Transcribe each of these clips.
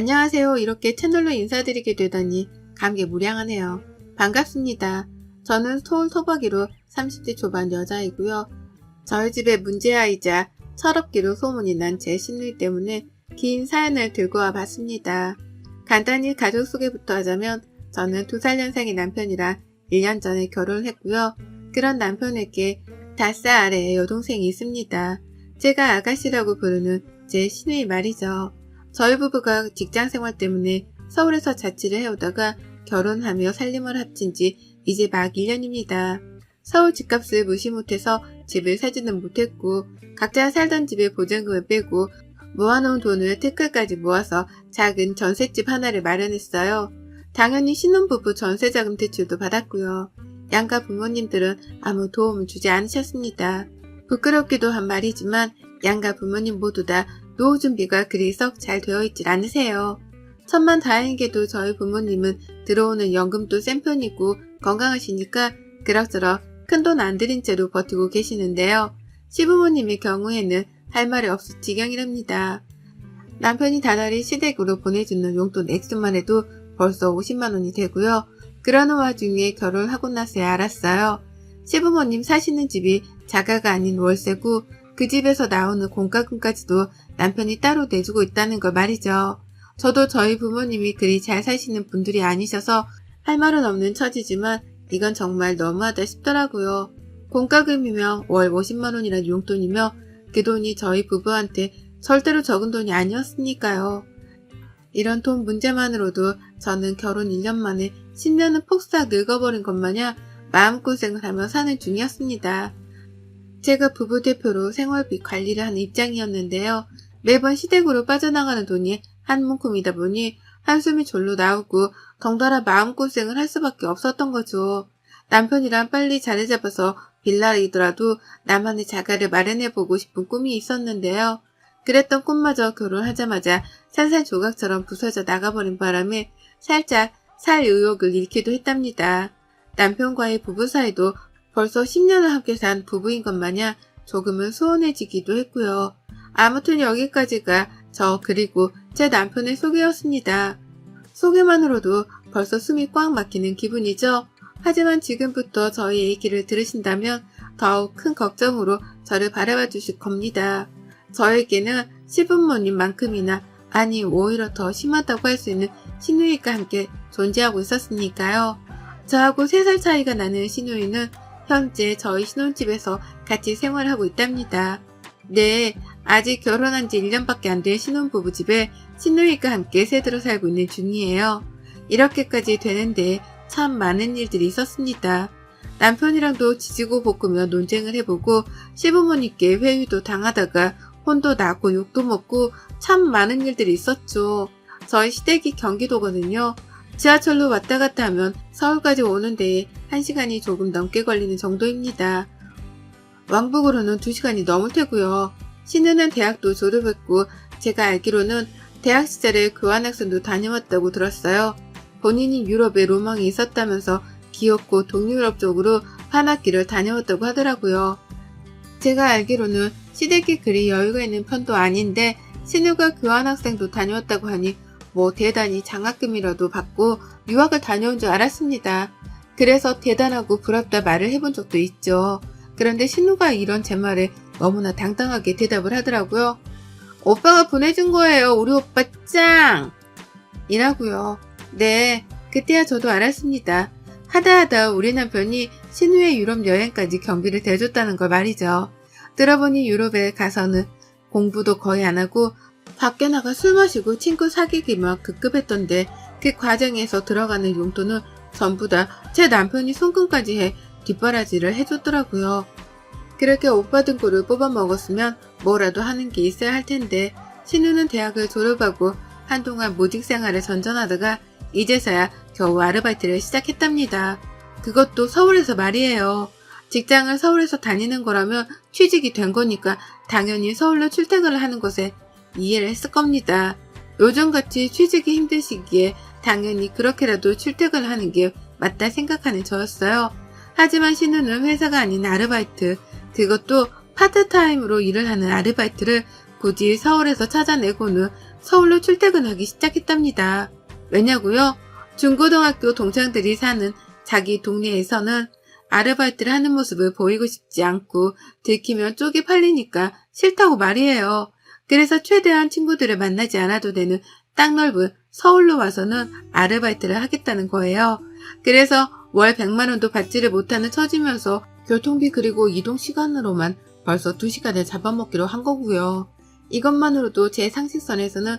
안녕하세요. 이렇게 채널로 인사드리게 되다니 감개무량하네요. 반갑습니다. 저는 서울 토박이로 30대 초반 여자이고요. 저희 집의 문제아이자 철없기로 소문이 난 제 시누이 때문에 긴 사연을 들고 와봤습니다. 간단히 가족 소개부터 하자면 저는 2살 연상의 남편이랑 1년 전에 결혼을 했고요. 그런 남편에게 5살 아래의 여동생이 있습니다. 제가 아가씨라고 부르는 제 시누이 말이죠. 저희 부부가 직장생활 때문에 서울에서 자취를 해오다가 결혼하며 살림을 합친 지 이제 막 1년입니다. 서울 집값을 무시 못해서 집을 사지는 못했고 각자 살던 집의 보증금을 빼고 모아놓은 돈을 태클까지 모아서 작은 전셋집 하나를 마련했어요. 당연히 신혼부부 전세자금 대출도 받았고요. 양가 부모님들은 아무 도움을 주지 않으셨습니다. 부끄럽기도 한 말이지만 양가 부모님 모두 다 노후 준비가 그리 썩 잘 되어 있질 않으세요. 천만다행히도 저희 부모님은 들어오는 연금도 센 편이고 건강하시니까 그럭저럭 큰돈 안 들인 채로 버티고 계시는데요. 시부모님의 경우에는 할 말이 없을 지경이랍니다. 남편이 다달이 시댁으로 보내주는 용돈 액수만 해도 벌써 50만원이 되고요. 그러는 와중에 결혼하고 나서야 알았어요. 시부모님 사시는 집이 자가가 아닌 월세고 그 집에서 나오는 공과금까지도 남편이 따로 내주고 있다는 걸 말이죠. 저도 저희 부모님이 그리 잘 사시는 분들이 아니셔서 할 말은 없는 처지지만 이건 정말 너무하다 싶더라고요. 공과금이며 월 50만원이란 용돈이며 그 돈이 저희 부부한테 절대로 적은 돈이 아니었으니까요. 이런 돈 문제만으로도 저는 결혼 1년 만에 10년은 폭삭 늙어버린 것 마냥 마음고생을 하며 사는 중이었습니다. 제가 부부 대표로 생활비 관리를 하는 입장이었는데요. 매번 시댁으로 빠져나가는 돈이 한 문큼이다 보니 한숨이 절로 나오고 덩달아 마음고생을 할 수밖에 없었던 거죠. 남편이랑 빨리 자리 잡아서 빌라이더라도 나만의 자가를 마련해보고 싶은 꿈이 있었는데요. 그랬던 꿈마저 결혼하자마자 산산조각처럼 부서져 나가버린 바람에 살짝 살 의욕을 잃기도 했답니다. 남편과의 부부 사이도 벌써 10년을 함께 산 부부인 것 마냥 조금은 소원해지기도 했고요. 아무튼 여기까지가 저 그리고 제 남편의 소개였습니다. 소개만으로도 벌써 숨이 꽉 막히는 기분이죠. 하지만 지금부터 저희 얘기를 들으신다면 더욱 큰 걱정으로 저를 바라봐 주실 겁니다. 저에게는 시부모님만큼이나 아니 오히려 더 심하다고 할 수 있는 시누이가 함께 존재하고 있었으니까요. 저하고 3살 차이가 나는 시누이는 현재 저희 신혼집에서 같이 생활하고 있답니다. 네, 아직 결혼한 지 1년밖에 안 된 신혼부부 집에 시누이가 함께 새들어 살고 있는 중이에요. 이렇게까지 되는데 참 많은 일들이 있었습니다. 남편이랑도 지지고 볶으며 논쟁을 해보고 시부모님께 회유도 당하다가 혼도 나고 욕도 먹고 참 많은 일들이 있었죠. 저희 시댁이 경기도거든요. 지하철로 왔다 갔다 하면 서울까지 오는 데에 1시간이 조금 넘게 걸리는 정도입니다. 왕복으로는 2시간이 넘을 테고요. 시누는 대학도 졸업했고 제가 알기로는 대학 시절에 교환학생도 다녀왔다고 들었어요. 본인이 유럽에 로망이 있었다면서 귀엽고 동유럽 쪽으로 한 학기를 다녀왔다고 하더라고요. 제가 알기로는 시댁이 그리 여유가 있는 편도 아닌데 시누가 교환학생도 다녀왔다고 하니 뭐 대단히 장학금이라도 받고 유학을 다녀온 줄 알았습니다. 그래서 대단하고 부럽다 말을 해본 적도 있죠. 그런데 신우가 이런 제 말에 너무나 당당하게 대답을 하더라고요. 오빠가 보내준 거예요. 우리 오빠 짱! 이라고요. 네, 그때야 저도 알았습니다. 하다하다 우리 남편이 신우의 유럽 여행까지 경비를 대줬다는 걸 말이죠. 들어보니 유럽에 가서는 공부도 거의 안 하고 밖에 나가 술 마시고 친구 사귀기만 급급했던데 그 과정에서 들어가는 용돈은 전부 다 제 남편이 송금까지 해 뒷바라지를 해줬더라고요. 그렇게 오빠 등골을 뽑아먹었으면 뭐라도 하는 게 있어야 할 텐데 신우는 대학을 졸업하고 한동안 모직 생활을 전전하다가 이제서야 겨우 아르바이트를 시작했답니다. 그것도 서울에서 말이에요. 직장을 서울에서 다니는 거라면 취직이 된 거니까 당연히 서울로 출퇴근을 하는 것에 이해를 했을 겁니다. 요즘같이 취직이 힘든 시기에 당연히 그렇게라도 출퇴근을 하는 게 맞다 생각하는 저였어요. 하지만 신우는 회사가 아닌 아르바이트, 그것도 파트타임으로 일을 하는 아르바이트를 굳이 서울에서 찾아내고는 서울로 출퇴근하기 시작했답니다. 왜냐고요? 중고등학교 동창들이 사는 자기 동네에서는 아르바이트를 하는 모습을 보이고 싶지 않고 들키면 쪽이 팔리니까 싫다고 말이에요. 그래서 최대한 친구들을 만나지 않아도 되는 땅 넓은 서울로 와서는 아르바이트를 하겠다는 거예요. 그래서 월 100만 원도 받지를 못하는 처지면서 교통비 그리고 이동 시간으로만 벌써 2시간을 잡아먹기로 한 거고요. 이것만으로도 제 상식선에서는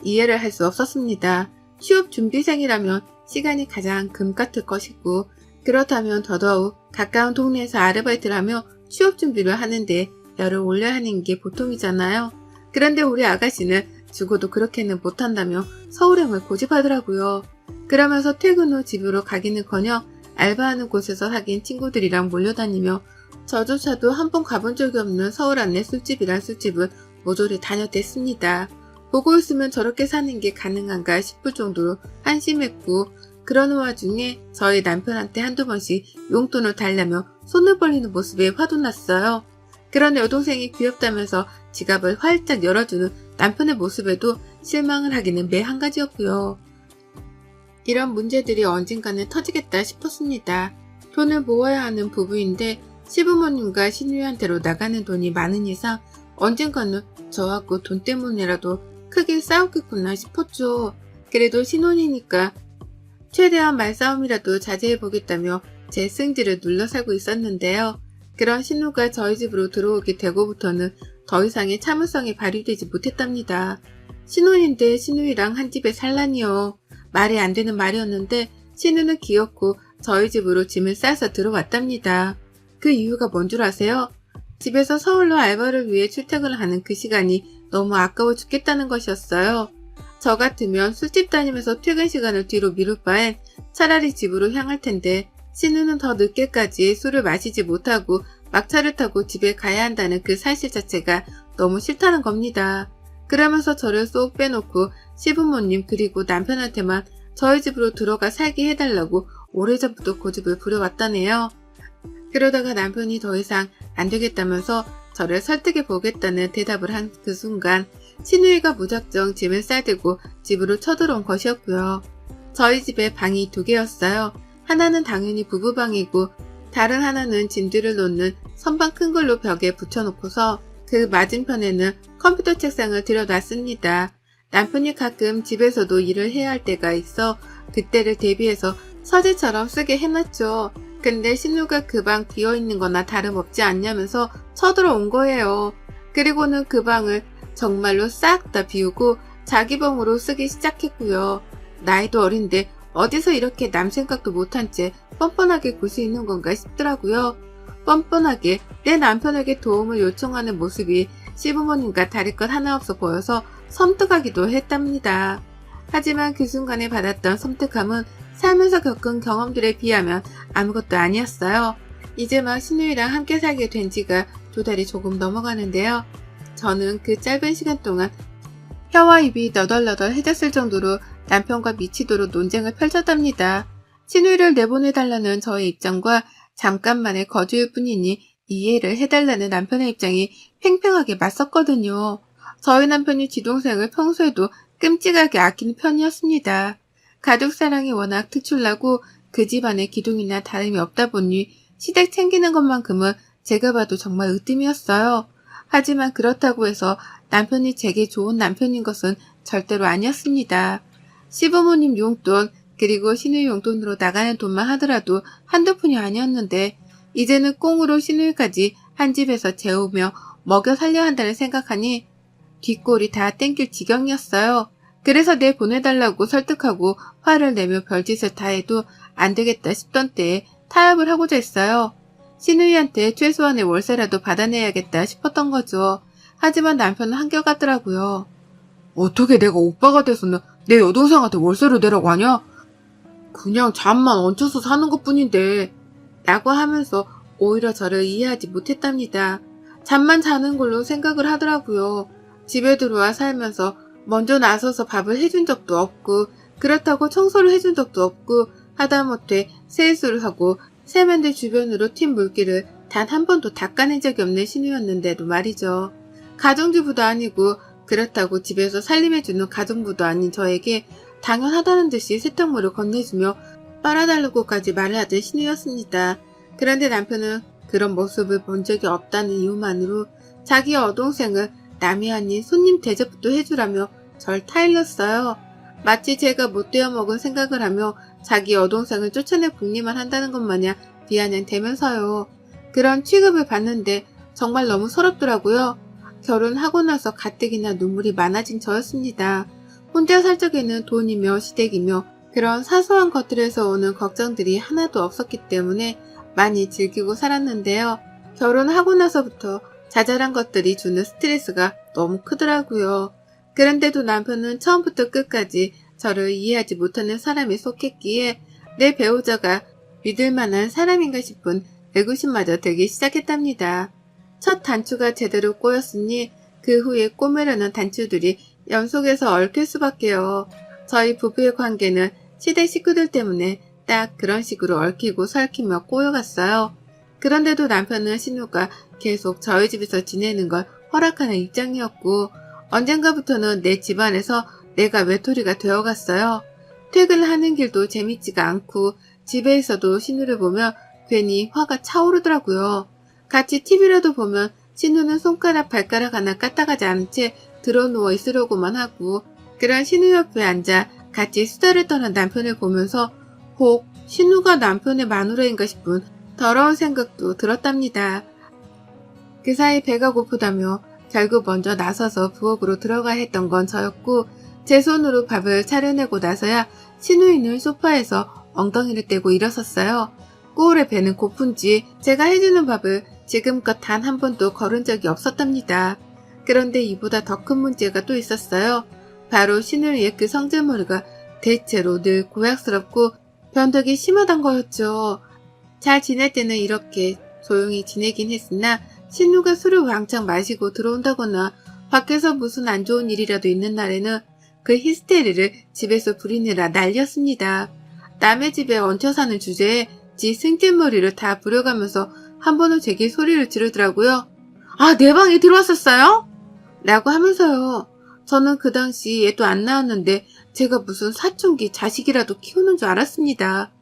이해를 할 수 없었습니다. 취업 준비생이라면 시간이 가장 금 같을 것이고 그렇다면 더더욱 가까운 동네에서 아르바이트를 하며 취업 준비를 하는데 열을 올려야 하는 게 보통이잖아요. 그런데 우리 아가씨는 죽어도 그렇게는 못한다며 서울행을 고집하더라고요. 그러면서 퇴근 후 집으로 가기는커녕 알바하는 곳에서 사귄 친구들이랑 몰려다니며 저조차도 한 번 가본 적이 없는 서울 안내 술집이란 술집을 모조리 다녔댔습니다. 보고 있으면 저렇게 사는 게 가능한가 싶을 정도로 한심했고 그러는 와중에 저희 남편한테 한두 번씩 용돈을 달라며 손을 벌리는 모습에 화도 났어요. 그런 여동생이 귀엽다면서 지갑을 활짝 열어주는 남편의 모습에도 실망을 하기는 매 한 가지였고요. 이런 문제들이 언젠가는 터지겠다 싶었습니다. 돈을 모아야 하는 부부인데 시부모님과 시누이한테로 나가는 돈이 많은 이상 언젠가는 저하고 돈 때문이라도 크게 싸우겠구나 싶었죠. 그래도 신혼이니까 최대한 말싸움이라도 자제해보겠다며 제 승질을 눌러 살고 있었는데요. 그런 신우가 저희 집으로 들어오게 되고부터는 더 이상의 참을성이 발휘되지 못했답니다. 신혼인데 신우이랑 한 집에 살라니요. 말이 안 되는 말이었는데 신우는 귀엽고 저희 집으로 짐을 싸서 들어왔답니다. 그 이유가 뭔 줄 아세요? 집에서 서울로 알바를 위해 출퇴근을 하는 그 시간이 너무 아까워 죽겠다는 것이었어요. 저 같으면 술집 다니면서 퇴근 시간을 뒤로 미룰 바엔 차라리 집으로 향할 텐데 신우는 더 늦게까지 술을 마시지 못하고 막차를 타고 집에 가야 한다는 그 사실 자체가 너무 싫다는 겁니다. 그러면서 저를 쏙 빼놓고 시부모님 그리고 남편한테만 저희 집으로 들어가 살게 해달라고 오래전부터 고집을 부려왔다네요. 그러다가 남편이 더 이상 안 되겠다면서 저를 설득해 보겠다는 대답을 한 그 순간 신우이가 무작정 짐을 싸들고 집으로 쳐들어온 것이었고요. 저희 집에 방이 2개였어요. 하나는 당연히 부부방이고 다른 하나는 짐들을 놓는 선반 큰 걸로 벽에 붙여놓고서 그 맞은편에는 컴퓨터 책상을 들여놨습니다. 남편이 가끔 집에서도 일을 해야 할 때가 있어 그때를 대비해서 서재처럼 쓰게 해놨죠. 근데 신우가 그 방 비어있는 거나 다름없지 않냐면서 쳐들어온 거예요. 그리고는 그 방을 정말로 싹 다 비우고 자기 방으로 쓰기 시작했고요. 나이도 어린데 어디서 이렇게 남 생각도 못한 채 뻔뻔하게 굴 수 있는 건가 싶더라고요. 뻔뻔하게 내 남편에게 도움을 요청하는 모습이 시부모님과 다를 것 하나 없어 보여서 섬뜩하기도 했답니다. 하지만 그 순간에 받았던 섬뜩함은 살면서 겪은 경험들에 비하면 아무것도 아니었어요. 이제 막 신우이랑 함께 살게 된 지가 2달이 조금 넘어가는데요. 저는 그 짧은 시간 동안 혀와 입이 너덜너덜해졌을 정도로 남편과 미치도록 논쟁을 펼쳤답니다. 신우이를 내보내달라는 저의 입장과 잠깐만의 거주일 뿐이니 이해를 해달라는 남편의 입장이 팽팽하게 맞섰거든요. 저희 남편이 지동생을 평소에도 끔찍하게 아끼는 편이었습니다. 가족사랑이 워낙 특출나고 그 집안의 기둥이나 다름이 없다 보니 시댁 챙기는 것만큼은 제가 봐도 정말 으뜸이었어요. 하지만 그렇다고 해서 남편이 제게 좋은 남편인 것은 절대로 아니었습니다. 시부모님 용돈 그리고 시누이 용돈으로 나가는 돈만 하더라도 한두 푼이 아니었는데 이제는 꽁으로 시누이까지 한 집에서 재우며 먹여 살려 한다는 생각하니 뒷골이 다 땡길 지경이었어요. 그래서 내 보내달라고 설득하고 화를 내며 별짓을 다 해도 안 되겠다 싶던 때에 타협을 하고자 했어요. 시누이한테 최소한의 월세라도 받아내야겠다 싶었던 거죠. 하지만 남편은 한결같더라고요. 어떻게 내가 오빠가 돼서는 내 여동생한테 월세를 내라고 하냐? 그냥 잠만 얹혀서 사는 것뿐인데 라고 하면서 오히려 저를 이해하지 못했답니다. 잠만 자는 걸로 생각을 하더라고요. 집에 들어와 살면서 먼저 나서서 밥을 해준 적도 없고 그렇다고 청소를 해준 적도 없고 하다못해 세수를 하고 세면대 주변으로 튄 물기를 단 한 번도 닦아낸 적이 없는 신우였는데도 말이죠. 가정주부도 아니고 그렇다고 집에서 살림해주는 가정부도 아닌 저에게 당연하다는 듯이 세탁물을 건네주며 빨아달라고까지 말을 하던 신우였습니다. 그런데 남편은 그런 모습을 본 적이 없다는 이유만으로 자기 여동생을 남이 아닌 손님 대접도 해주라며 절 타일렀어요. 마치 제가 못되어 먹은 생각을 하며 자기 여동생을 쫓아내 복리만 한다는 것 마냥 비아냥대면서요. 그런 취급을 받는데 정말 너무 서럽더라고요. 결혼하고 나서 가뜩이나 눈물이 많아진 저였습니다. 혼자 살 적에는 돈이며 시댁이며 그런 사소한 것들에서 오는 걱정들이 하나도 없었기 때문에 많이 즐기고 살았는데요. 결혼하고 나서부터 자잘한 것들이 주는 스트레스가 너무 크더라고요. 그런데도 남편은 처음부터 끝까지 저를 이해하지 못하는 사람에 속했기에 내 배우자가 믿을 만한 사람인가 싶은 의구심마저 들기 시작했답니다. 첫 단추가 제대로 꼬였으니 그 후에 꼬매려는 단추들이 연속해서 얽힐 수밖에요. 저희 부부의 관계는 시댁 식구들 때문에 딱 그런 식으로 얽히고 설키며 꼬여갔어요. 그런데도 남편은 신우가 계속 저희 집에서 지내는 걸 허락하는 입장이었고 언젠가부터는 내 집안에서 내가 외톨이가 되어갔어요. 퇴근하는 길도 재밌지가 않고 집에 있어도 신우를 보면 괜히 화가 차오르더라고요. 같이 TV라도 보면 신우는 손가락 발가락 하나 까딱하지 않은 채 드러누워 있으려고만 하고 그런 신우 옆에 앉아 같이 수다를 떠는 남편을 보면서 혹 신우가 남편의 마누라인가 싶은 더러운 생각도 들었답니다. 그 사이 배가 고프다며 결국 먼저 나서서 부엌으로 들어가야 했던 건 저였고 제 손으로 밥을 차려내고 나서야 신우이는 소파에서 엉덩이를 떼고 일어섰어요. 꼬울의 배는 고픈지 제가 해주는 밥을 지금껏 단 한 번도 거른 적이 없었답니다. 그런데 이보다 더 큰 문제가 또 있었어요. 바로 신우이의 그 성질머리가 대체로 늘 고약스럽고 변덕이 심하단 거였죠. 잘 지낼 때는 이렇게 조용히 지내긴 했으나 신우가 술을 왕창 마시고 들어온다거나 밖에서 무슨 안 좋은 일이라도 있는 날에는 그 히스테리를 집에서 부리느라 난리였습니다. 남의 집에 얹혀 사는 주제에 지 승질머리를 다 부려가면서 한 번은 제게 소리를 지르더라고요. 아, 내 방에 들어왔었어요? 라고 하면서요. 저는 그 당시 애도 안 낳았는데 제가 무슨 사춘기 자식이라도 키우는 줄 알았습니다.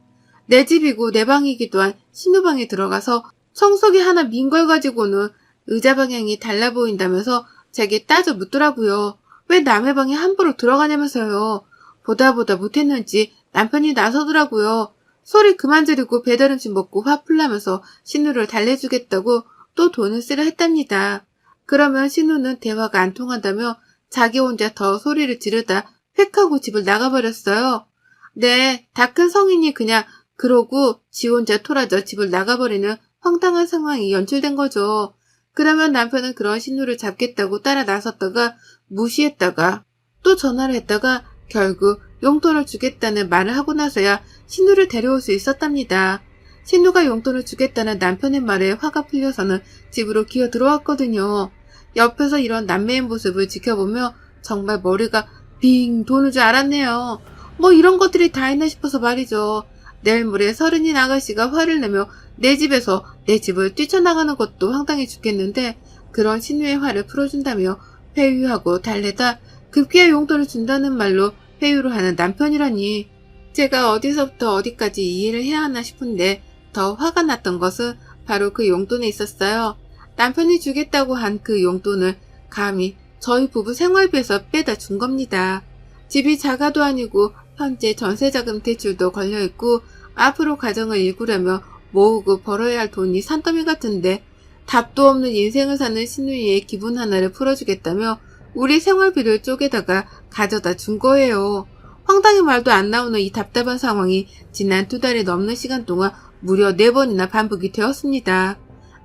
내 집이고 내 방이기도 한 신우 방에 들어가서 청소기 하나 민 걸 가지고는 의자 방향이 달라 보인다면서 제게 따져 묻더라고요. 왜 남의 방에 함부로 들어가냐면서요. 보다 못했는지 남편이 나서더라고요. 소리 그만 지르고 배달 음식 먹고 화풀나면서 신우를 달래주겠다고 또 돈을 쓰려 했답니다. 그러면 신우는 대화가 안 통한다며 자기 혼자 더 소리를 지르다 획 하고 집을 나가버렸어요. 네, 다 큰 성인이 그냥 그러고 지 혼자 토라져 집을 나가버리는 황당한 상황이 연출된 거죠. 그러면 남편은 그런 신우를 잡겠다고 따라 나섰다가 무시했다가 또 전화를 했다가 결국 용돈을 주겠다는 말을 하고 나서야 신우를 데려올 수 있었답니다. 신우가 용돈을 주겠다는 남편의 말에 화가 풀려서는 집으로 기어 들어왔거든요. 옆에서 이런 남매의 모습을 지켜보며 정말 머리가 빙 도는 줄 알았네요. 뭐 이런 것들이 다 있나 싶어서 말이죠. 내일 모레 서른인 아가씨가 화를 내며 내 집에서 내 집을 뛰쳐나가는 것도 황당해 죽겠는데 그런 신우의 화를 풀어준다며 회유하고 달래다 급기야 용돈을 준다는 말로 회유를 하는 남편이라니. 제가 어디서부터 어디까지 이해를 해야 하나 싶은데 더 화가 났던 것은 바로 그 용돈에 있었어요. 남편이 주겠다고 한 그 용돈을 감히 저희 부부 생활비에서 빼다 준 겁니다. 집이 자가도 아니고 현재 전세자금 대출도 걸려있고 앞으로 가정을 일구려며 모으고 벌어야 할 돈이 산더미 같은데 답도 없는 인생을 사는 신우이의 기분 하나를 풀어주겠다며 우리 생활비를 쪼개다가 가져다 준 거예요. 황당히 말도 안 나오는 이 답답한 상황이 지난 2달이 넘는 시간 동안 무려 4번이나 반복이 되었습니다.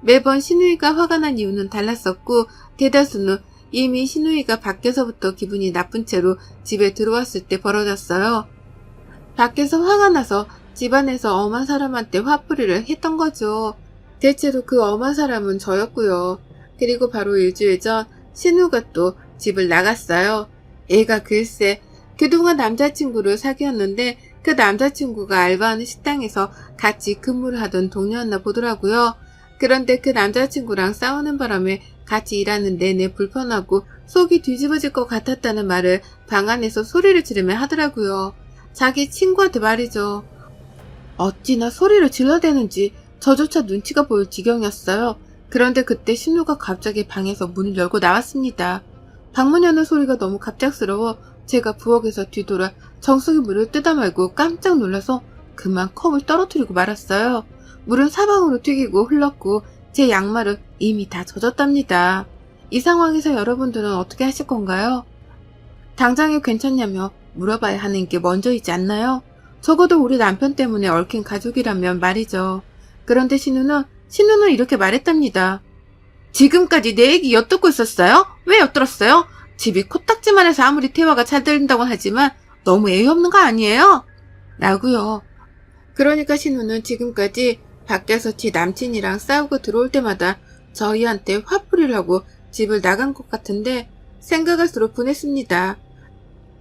매번 신우이가 화가 난 이유는 달랐었고 대다수는 이미 신우이가 밖에서부터 기분이 나쁜 채로 집에 들어왔을 때 벌어졌어요. 밖에서 화가 나서 집안에서 엄한 사람한테 화풀이를 했던 거죠. 대체로 그 엄한 사람은 저였고요. 그리고 바로 일주일 전 신우가 또 집을 나갔어요. 얘가 글쎄 그동안 남자친구를 사귀었는데 그 남자친구가 알바하는 식당에서 같이 근무를 하던 동료였나 보더라고요. 그런데 그 남자친구랑 싸우는 바람에 같이 일하는 내내 불편하고 속이 뒤집어질 것 같았다는 말을 방 안에서 소리를 지르며 하더라고요. 자기 친구한테 말이죠. 어찌나 소리를 질러대는지 저조차 눈치가 보일 지경이었어요. 그런데 그때 신우가 갑자기 방에서 문을 열고 나왔습니다. 방문 여는 소리가 너무 갑작스러워 제가 부엌에서 뒤돌아 정수기 물을 뜯어 말고 깜짝 놀라서 그만 컵을 떨어뜨리고 말았어요. 물은 사방으로 튀기고 흘렀고 제 양말은 이미 다 젖었답니다. 이 상황에서 여러분들은 어떻게 하실 건가요? 당장에 괜찮냐며 물어봐야 하는 게 먼저이지 않나요? 적어도 우리 남편 때문에 얽힌 가족이라면 말이죠. 그런데 신우는 이렇게 말했답니다. 지금까지 내 얘기 엿듣고 있었어요? 왜 엿들었어요? 집이 코딱지만 해서 아무리 대화가 잘 들린다고 하지만 너무 애위 없는 거 아니에요? 라고요. 그러니까 신우는 지금까지 밖에서 지 남친이랑 싸우고 들어올 때마다 저희한테 화풀이를 하고 집을 나간 것 같은데 생각할수록 분했습니다.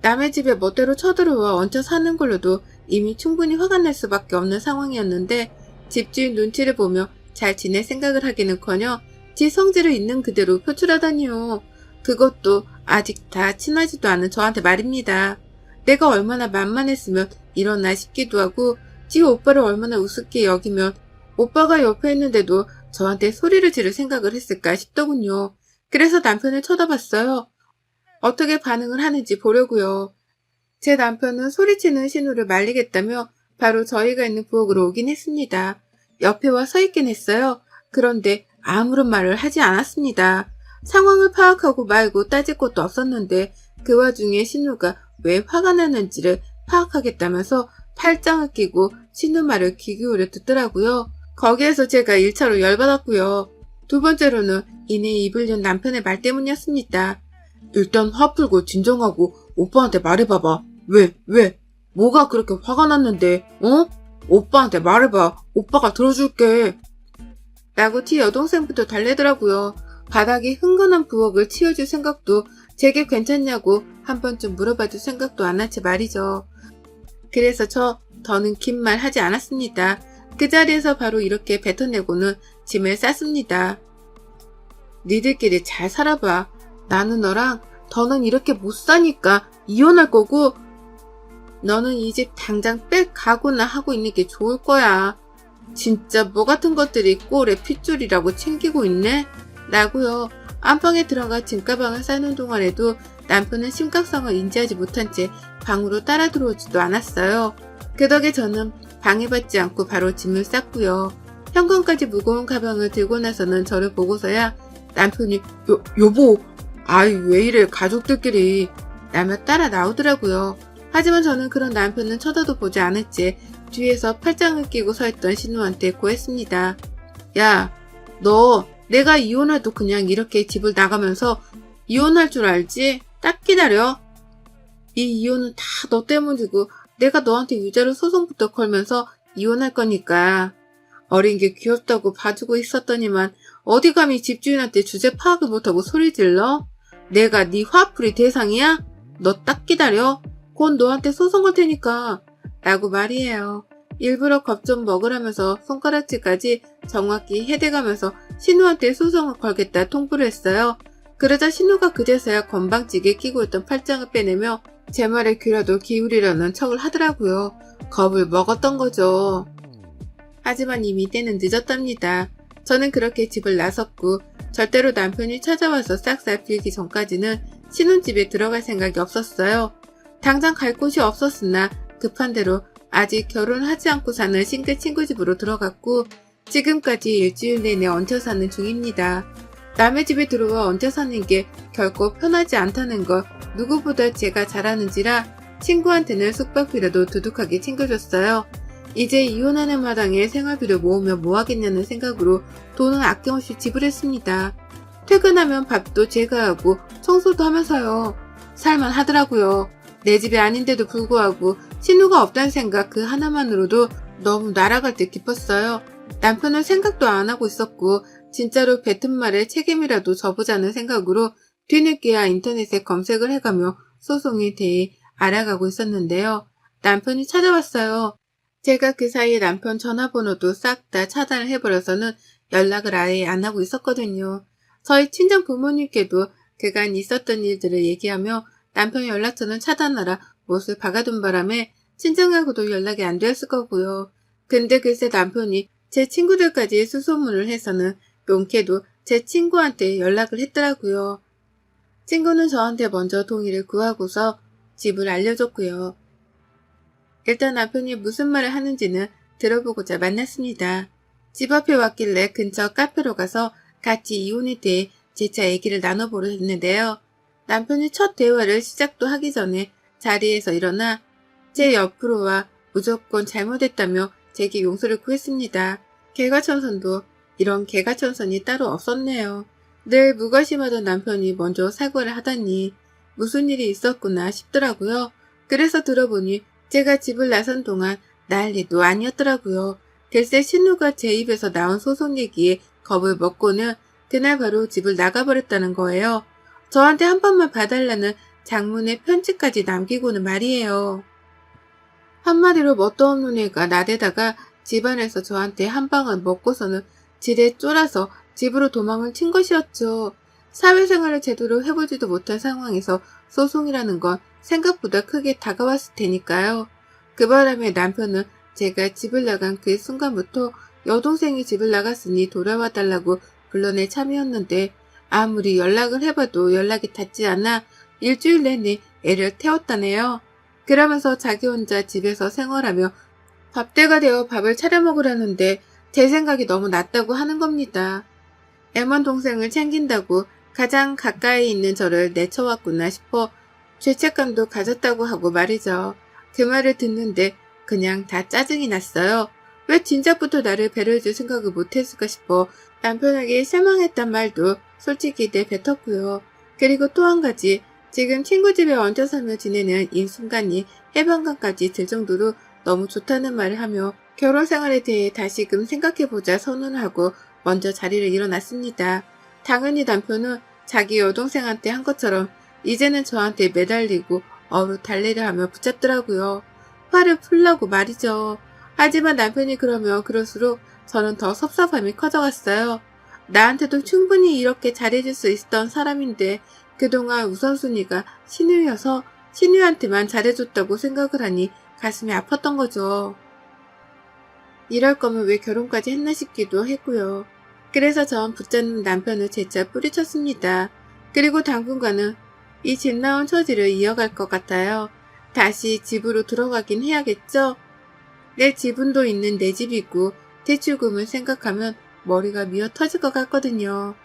남의 집에 멋대로 쳐들어와 얹혀 사는 걸로도 이미 충분히 화가 날 수밖에 없는 상황이었는데 집주인 눈치를 보며 잘 지낼 생각을 하기는커녕 지 성질을 있는 그대로 표출하다니요. 그것도 아직 다 친하지도 않은 저한테 말입니다. 내가 얼마나 만만했으면 일어나 싶기도 하고 지 오빠를 얼마나 우습게 여기면 오빠가 옆에 있는데도 저한테 소리를 지를 생각을 했을까 싶더군요. 그래서 남편을 쳐다봤어요. 어떻게 반응을 하는지 보려고요. 제 남편은 소리치는 신우를 말리겠다며 바로 저희가 있는 부엌으로 오긴 했습니다. 옆에 와 서 있긴 했어요. 그런데 아무런 말을 하지 않았습니다. 상황을 파악하고 말고 따질 것도 없었는데 그 와중에 신우가 왜 화가 나는지를 파악하겠다면서 팔짱을 끼고 신우 말을 귀 기울여 듣더라고요. 거기에서 제가 1차로 열받았고요. 두 번째로는 이내 입을 연 남편의 말 때문이었습니다. 일단 화 풀고 진정하고 오빠한테 말해봐봐. 왜? 뭐가 그렇게 화가 났는데, 어? 오빠한테 말해봐. 오빠가 들어줄게. 라고 티 여동생부터 달래더라고요. 바닥이 흥건한 부엌을 치워줄 생각도 제게 괜찮냐고 한 번쯤 물어봐줄 생각도 안 한 채 말이죠. 그래서 더는 긴 말 하지 않았습니다. 그 자리에서 바로 이렇게 뱉어내고는 짐을 쌌습니다. 니들끼리 잘 살아봐. 나는 너랑 더는 이렇게 못 사니까 이혼할 거고 너는 이 집 당장 뺄 각오나 하고 있는 게 좋을 거야. 진짜 뭐 같은 것들이 꼴에 핏줄이라고 챙기고 있네? 라고요. 안방에 들어가 짐가방을 싸는 동안에도 남편은 심각성을 인지하지 못한 채 방으로 따라 들어오지도 않았어요. 그 덕에 저는 방해받지 않고 바로 짐을 쌌고요. 현관까지 무거운 가방을 들고 나서는 저를 보고서야 남편이 여보, 아이 왜 이래 가족들끼리 라며 따라 나오더라고요. 하지만 저는 그런 남편은 쳐다도 보지 않은 채 뒤에서 팔짱을 끼고 서있던 신우한테 고했습니다. 야, 너 내가 이혼해도 그냥 이렇게 집을 나가면서 이혼할 줄 알지? 딱 기다려. 이 이혼은 다 너 때문이고 내가 너한테 유죄로 소송부터 걸면서 이혼할 거니까. 어린 게 귀엽다고 봐주고 있었더니만 어디 감히 집주인한테 주제 파악을 못하고 소리 질러? 내가 네 화풀이 대상이야? 너 딱 기다려. 곧 너한테 소송 걸 테니까. 라고 말이에요. 일부러 겁 좀 먹으라면서 손가락질까지 정확히 해대가면서 신우한테 소송을 걸겠다 통보를 했어요. 그러자 신우가 그제서야 건방지게 끼고 있던 팔짱을 빼내며 제 말에 귀라도 기울이려는 척을 하더라고요. 겁을 먹었던 거죠. 하지만 이미 때는 늦었답니다. 저는 그렇게 집을 나섰고 절대로 남편이 찾아와서 싹싹 빌기 전까지는 신혼집에 들어갈 생각이 없었어요. 당장 갈 곳이 없었으나 급한 대로 아직 결혼하지 않고 사는 싱글 친구 집으로 들어갔고 지금까지 일주일 내내 얹혀 사는 중입니다. 남의 집에 들어와 얹혀 사는 게 결코 편하지 않다는 걸 누구보다 제가 잘 아는지라 친구한테는 숙박비라도 두둑하게 챙겨줬어요. 이제 이혼하는 마당에 생활비를 모으면 뭐하겠냐는 생각으로 돈은 아낌없이 지불했습니다. 퇴근하면 밥도 제가 하고 청소도 하면서요. 살만 하더라고요. 내 집이 아닌데도 불구하고 신우가 없다는 생각 그 하나만으로도 너무 날아갈 듯 기뻤어요. 남편은 생각도 안 하고 있었고 진짜로 뱉은 말에 책임이라도 져보자는 생각으로 뒤늦게야 인터넷에 검색을 해가며 소송에 대해 알아가고 있었는데요. 남편이 찾아왔어요. 제가 그 사이에 남편 전화번호도 싹 다 차단을 해버려서는 연락을 아예 안 하고 있었거든요. 저희 친정 부모님께도 그간 있었던 일들을 얘기하며 남편 연락처는 차단하라 못을 박아둔 바람에 친정하고도 연락이 안 되었을 거고요. 근데 글쎄 남편이 제 친구들까지 수소문을 해서는 용케도 제 친구한테 연락을 했더라고요. 친구는 저한테 먼저 동의를 구하고서 집을 알려줬고요. 일단 남편이 무슨 말을 하는지는 들어보고자 만났습니다. 집 앞에 왔길래 근처 카페로 가서 같이 이혼에 대해 재차 얘기를 나눠보려 했는데요. 남편이 첫 대화를 시작도 하기 전에 자리에서 일어나 제 옆으로 와 무조건 잘못했다며 제게 용서를 구했습니다. 개과천선도 이런 개과천선이 따로 없었네요. 늘 무관심하던 남편이 먼저 사과를 하다니 무슨 일이 있었구나 싶더라고요. 그래서 들어보니 제가 집을 나선 동안 난리도 아니었더라고요. 글쎄 신우가 제 입에서 나온 소송 얘기에 겁을 먹고는 그날 바로 집을 나가버렸다는 거예요. 저한테 한 번만 봐달라는 장문의 편지까지 남기고는 말이에요. 한마디로 뭣도 없는 애가 나대다가 집안에서 저한테 한 방을 먹고서는 지레 쫄아서 집으로 도망을 친 것이었죠. 사회생활을 제대로 해보지도 못한 상황에서 소송이라는 건 생각보다 크게 다가왔을 테니까요. 그 바람에 남편은 제가 집을 나간 그 순간부터 여동생이 집을 나갔으니 돌아와 달라고 불러낼 참이었는데 아무리 연락을 해봐도 연락이 닿지 않아 일주일 내내 애를 태웠다네요. 그러면서 자기 혼자 집에서 생활하며 밥때가 되어 밥을 차려 먹으라는데 제 생각이 너무 낮다고 하는 겁니다. 애먼 동생을 챙긴다고 가장 가까이 있는 저를 내쳐왔구나 싶어 죄책감도 가졌다고 하고 말이죠. 그 말을 듣는데 그냥 다 짜증이 났어요. 왜 진작부터 나를 배려해줄 생각을 못했을까 싶어 남편에게 실망했단 말도 솔직히 내뱉었고요. 그리고 또 한 가지, 지금 친구 집에 얹혀 살며 지내는 이 순간이 해방감까지 들 정도로 너무 좋다는 말을 하며 결혼 생활에 대해 다시금 생각해보자 선언을 하고 먼저 자리를 일어났습니다. 당연히 남편은 자기 여동생한테 한 것처럼 이제는 저한테 매달리고 어루 달래려 하며 붙잡더라고요. 화를 풀라고 말이죠. 하지만 남편이 그러면 그럴수록 저는 더 섭섭함이 커져갔어요. 나한테도 충분히 이렇게 잘해줄 수 있었던 사람인데 그동안 우선순위가 신우여서 신우한테만 잘해줬다고 생각을 하니 가슴이 아팠던 거죠. 이럴 거면 왜 결혼까지 했나 싶기도 했고요. 그래서 전 붙잡는 남편을 재차 뿌리쳤습니다. 그리고 당분간은 이 집 나온 처지를 이어갈 것 같아요. 다시 집으로 들어가긴 해야겠죠? 내 지분도 있는 내 집이고 대출금을 생각하면 머리가 미어 터질 것 같거든요.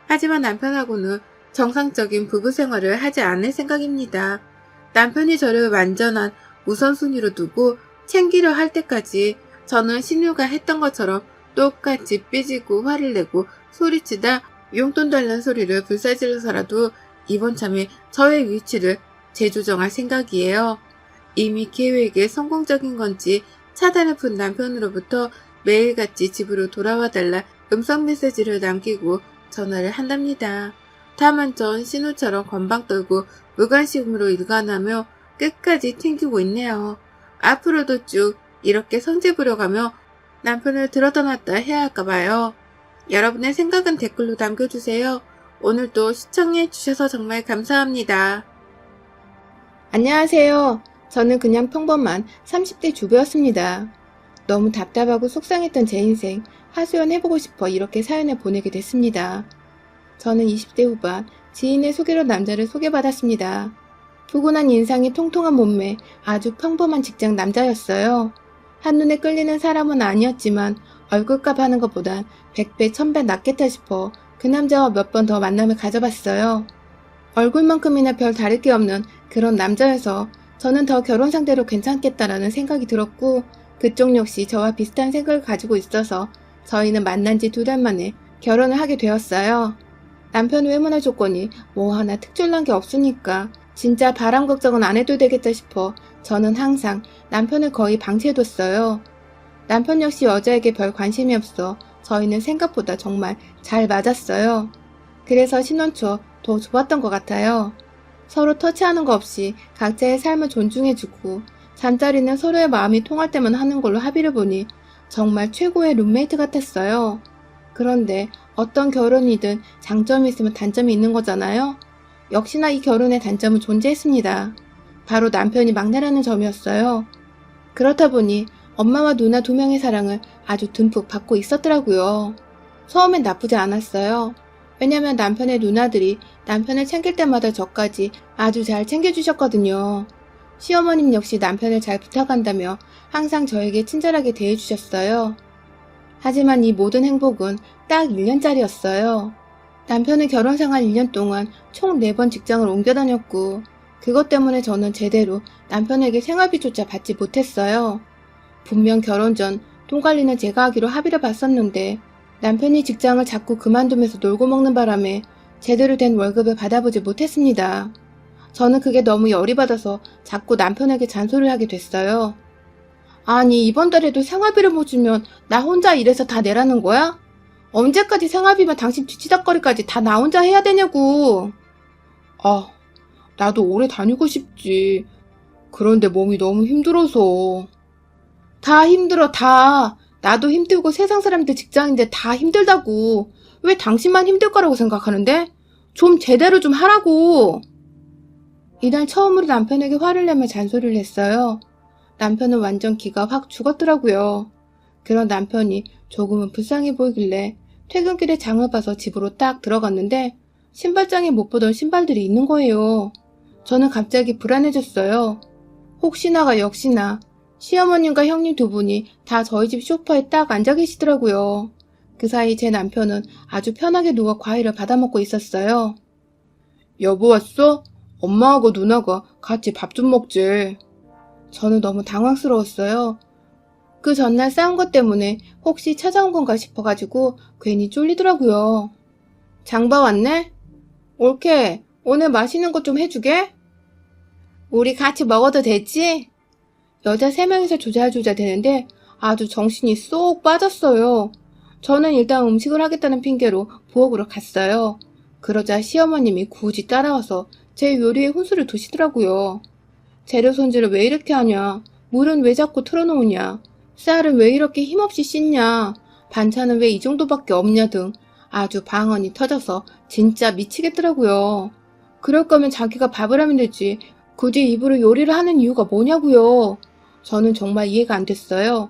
하지만 남편하고는 정상적인 부부 생활을 하지 않을 생각입니다. 남편이 저를 완전한 우선순위로 두고 챙기려 할 때까지 저는 신우가 했던 것처럼 똑같이 삐지고 화를 내고 소리치다 용돈 달라는 소리를 불사질러서라도 이번 참에 저의 위치를 재조정할 생각이에요. 이미 계획에 성공적인 건지 차단을 푼 남편으로부터 매일같이 집으로 돌아와 달라 음성 메시지를 남기고 전화를 한답니다. 다만 전 신우처럼 건방 떨고 무관심으로 일관하며 끝까지 튕기고 있네요. 앞으로도 쭉 이렇게 성질 부려가며 남편을 들어다 놨다 해야 할까봐요. 여러분의 생각은 댓글로 남겨주세요. 오늘도 시청해주셔서 정말 감사합니다. 안녕하세요. 저는 그냥 평범한 30대 주부였습니다. 너무 답답하고 속상했던 제 인생 하소연해보고 싶어 이렇게 사연을 보내게 됐습니다. 저는 20대 후반 지인의 소개로 남자를 소개받았습니다. 푸근한 인상이 통통한 몸매, 아주 평범한 직장 남자였어요. 한눈에 끌리는 사람은 아니었지만 얼굴값 하는 것보단 100배, 1000배 낫겠다 싶어 그 남자와 몇 번 더 만남을 가져봤어요. 얼굴만큼이나 별 다를 게 없는 그런 남자여서 저는 더 결혼 상대로 괜찮겠다라는 생각이 들었고 그쪽 역시 저와 비슷한 생각을 가지고 있어서 저희는 만난 지 2달 만에 결혼을 하게 되었어요. 남편 외모나 조건이 뭐 하나 특출난 게 없으니까 진짜 바람 걱정은 안 해도 되겠다 싶어 저는 항상 남편을 거의 방치해뒀어요. 남편 역시 여자에게 별 관심이 없어 저희는 생각보다 정말 잘 맞았어요. 그래서 신혼 초 더 좋았던 것 같아요. 서로 터치하는 거 없이 각자의 삶을 존중해주고 잠자리는 서로의 마음이 통할 때만 하는 걸로 합의를 보니 정말 최고의 룸메이트 같았어요. 그런데 어떤 결혼이든 장점이 있으면 단점이 있는 거잖아요. 역시나 이 결혼의 단점은 존재했습니다. 바로 남편이 막내라는 점이었어요. 그렇다 보니 엄마와 누나 두 명의 사랑을 아주 듬뿍 받고 있었더라고요. 처음엔 나쁘지 않았어요. 왜냐면 남편의 누나들이 남편을 챙길 때마다 저까지 아주 잘 챙겨주셨거든요. 시어머님 역시 남편을 잘 부탁한다며 항상 저에게 친절하게 대해주셨어요. 하지만 이 모든 행복은 딱 1년짜리였어요. 남편은 결혼생활 1년 동안 총 4번 직장을 옮겨 다녔고 그것 때문에 저는 제대로 남편에게 생활비조차 받지 못했어요. 분명 결혼 전 돈 관리는 제가 하기로 합의를 봤었는데 남편이 직장을 자꾸 그만두면서 놀고 먹는 바람에 제대로 된 월급을 받아보지 못했습니다. 저는 그게 너무 열이 받아서 자꾸 남편에게 잔소리를 하게 됐어요. 아니 이번 달에도 생활비를 못 주면 나 혼자 일해서 다 내라는 거야? 언제까지 생활비만 당신 뒤치다거리까지 다 나 혼자 해야 되냐고. 나도 오래 다니고 싶지. 그런데 몸이 너무 힘들어서. 다 힘들어 다. 나도 힘들고 세상 사람들 직장인데 다 힘들다고. 왜 당신만 힘들 거라고 생각하는데? 좀 제대로 좀 하라고. 이날 처음으로 남편에게 화를 내며 잔소리를 했어요. 남편은 완전 기가 확 죽었더라고요. 그런 남편이 조금은 불쌍해 보이길래 퇴근길에 장을 봐서 집으로 딱 들어갔는데 신발장에 못 보던 신발들이 있는 거예요. 저는 갑자기 불안해졌어요. 혹시나가 역시나 시어머님과 형님 두 분이 다 저희 집 소파에 딱 앉아 계시더라고요. 그 사이 제 남편은 아주 편하게 누워 과일을 받아먹고 있었어요. 여보 왔어? 엄마하고 누나가 같이 밥 좀 먹지. 저는 너무 당황스러웠어요. 그 전날 싸운 것 때문에 혹시 찾아온 건가 싶어가지고 괜히 쫄리더라고요. 장봐 왔네? 옳게 오늘 맛있는 것 좀 해주게? 우리 같이 먹어도 되지? 여자 3명이서 조잘조잘 되는데 아주 정신이 쏙 빠졌어요. 저는 일단 음식을 하겠다는 핑계로 부엌으로 갔어요. 그러자 시어머님이 굳이 따라와서 제 요리에 혼수를 두시더라고요. 재료 손질을 왜 이렇게 하냐? 물은 왜 자꾸 틀어놓으냐? 쌀은 왜 이렇게 힘없이 씻냐? 반찬은 왜 이 정도밖에 없냐 등 아주 방언이 터져서 진짜 미치겠더라고요. 그럴 거면 자기가 밥을 하면 되지. 굳이 입으로 요리를 하는 이유가 뭐냐고요. 저는 정말 이해가 안 됐어요.